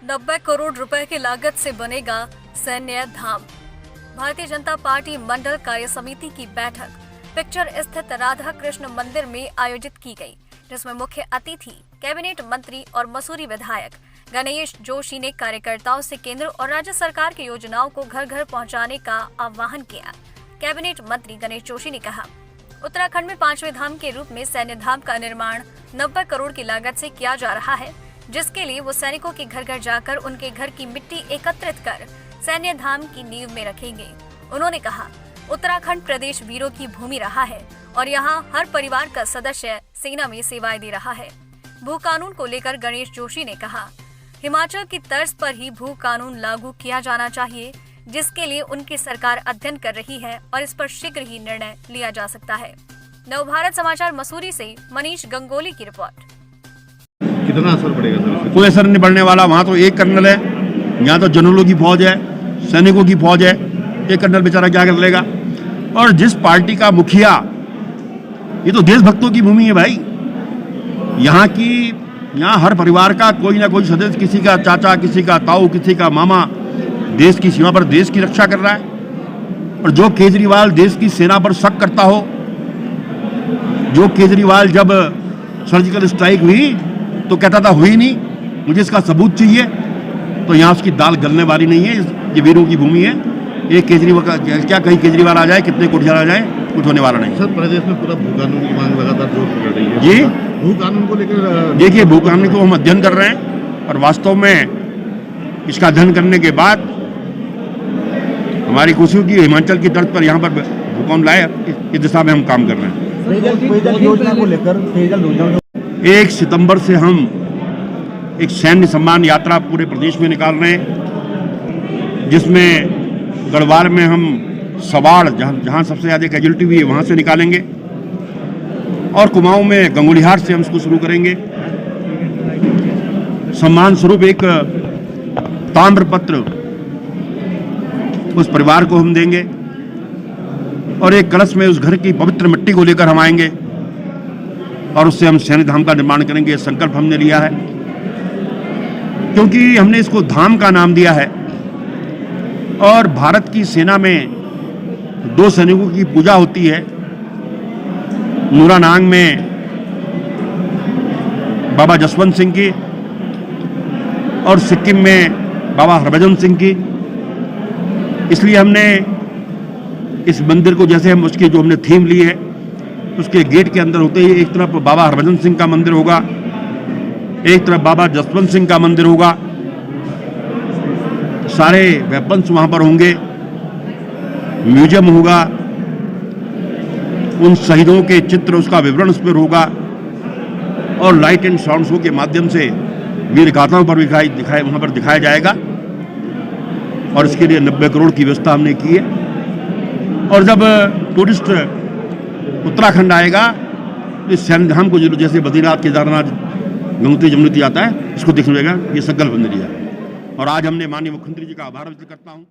90 करोड़ रुपए की लागत से बनेगा सैन्य धाम। भारतीय जनता पार्टी मंडल कार्य समिति की बैठक पिक्चर स्थित राधा कृष्ण मंदिर में आयोजित की गई, जिसमें मुख्य अतिथि कैबिनेट मंत्री और मसूरी विधायक गणेश जोशी ने कार्यकर्ताओं से केंद्र और राज्य सरकार की योजनाओं को घर घर पहुंचाने का आह्वान किया। कैबिनेट मंत्री गणेश जोशी ने कहा, उत्तराखंड में 5वें धाम के रूप में सैन्य धाम का निर्माण 90 करोड़ की लागत से किया जा रहा है, जिसके लिए वो सैनिकों के घर घर जाकर उनके घर की मिट्टी एकत्रित कर सैन्य धाम की नींव में रखेंगे। उन्होंने कहा, उत्तराखंड प्रदेश वीरों की भूमि रहा है और यहाँ हर परिवार का सदस्य सेना में सेवाएं दे रहा है। भू कानून को लेकर गणेश जोशी ने कहा, हिमाचल की तर्ज पर ही भू कानून लागू किया जाना चाहिए, जिसके लिए उनकी सरकार अध्ययन कर रही है और इस पर शीघ्र ही निर्णय लिया जा सकता है। नवभारत समाचार मसूरी से मनीष गंगोली की रिपोर्ट। कितना असर पड़ेगा सर? कोई असर नहीं पड़ने वाला। वहाँ तो एक कर्नल है, यहाँ तो जनरलों की फौज है, सैनिकों की फौज है। एक कर्नल बेचारा क्या कर लेगा? और जिस पार्टी का मुखिया, ये तो देशभक्तों की भूमि है भाई। यहाँ हर परिवार का कोई ना कोई सदस्य, किसी का चाचा, किसी का ताऊ, किसी का मामा देश की सीमा पर देश की रक्षा कर रहा है। और जो केजरीवाल देश की सेना पर शक करता हो, जो केजरीवाल जब सर्जिकल स्ट्राइक हुई तो कहता था हुई नहीं, मुझे इसका सबूत चाहिए, तो यहाँ उसकी दाल गलने वाली नहीं है। ये वीरों की भूमि है। एक केजरीवाल का क्या, कहीं केजरीवाल आ जाए, कितने कोठियार आ जाए, कुछ होने वाला नहीं। सर, प्रदेश में पूरा भू कानून की मांग लगातार जोर पकड़ रही है। जी, भू कानून को लेकर देखिए, भू कानून को हम अध्ययन कर रहे हैं और वास्तव में इसका अध्ययन करने के बाद हमारी कोशिश की हिमाचल की तर्ज पर यहाँ पर भू कानून लाए, इस दिशा में हम काम कर रहे हैं। योजना को लेकर 1 सितंबर से हम एक सैन्य सम्मान यात्रा पूरे प्रदेश में निकाल रहे हैं, जिसमें गढ़वाल में हम सवाड़, जहाँ सबसे ज़्यादा कैजुअल्टी हुई है, वहाँ से निकालेंगे और कुमाऊं में गंगोलीहाट से हम इसको शुरू करेंगे। सम्मान स्वरूप एक ताम्र पत्र उस परिवार को हम देंगे और एक कलश में उस घर की पवित्र मिट्टी को लेकर हम आएंगे और उससे हम सैन्य धाम का निर्माण करेंगे। संकल्प हमने लिया है, क्योंकि हमने इसको धाम का नाम दिया है और भारत की सेना में 2 सैनिकों की पूजा होती है। नूरानांग में बाबा जसवंत सिंह की और सिक्किम में बाबा हरभजन सिंह की। इसलिए हमने इस मंदिर को, जैसे हम उसकी जो हमने थीम ली है, उसके गेट के अंदर होते ही एक तरफ बाबा हरभजन सिंह का मंदिर होगा, एक तरफ बाबा जसवंत सिंह का मंदिर होगा। सारे वेपन्स वहाँ पर होंगे, म्यूजियम होगा, उन शहीदों के चित्र, उसका विवरण उस पर होगा और लाइट एंड साउंड शो के माध्यम से वीर गाथाओं पर वहाँ पर दिखाया जाएगा। और इसके लिए 90 करोड़ की व्यवस्था हमने की है। और जब टूरिस्ट उत्तराखंड आएगा तो इस सैन्य धाम को, जैसे बद्रीनाथ, केदारनाथ, गंगोत्री, जमुनोत्री आता है, इसको देखने जाएगा। ये संकल्प हमने लिया है और आज हमने माननीय मुख्यमंत्री जी का आभार व्यक्त करता हूँ।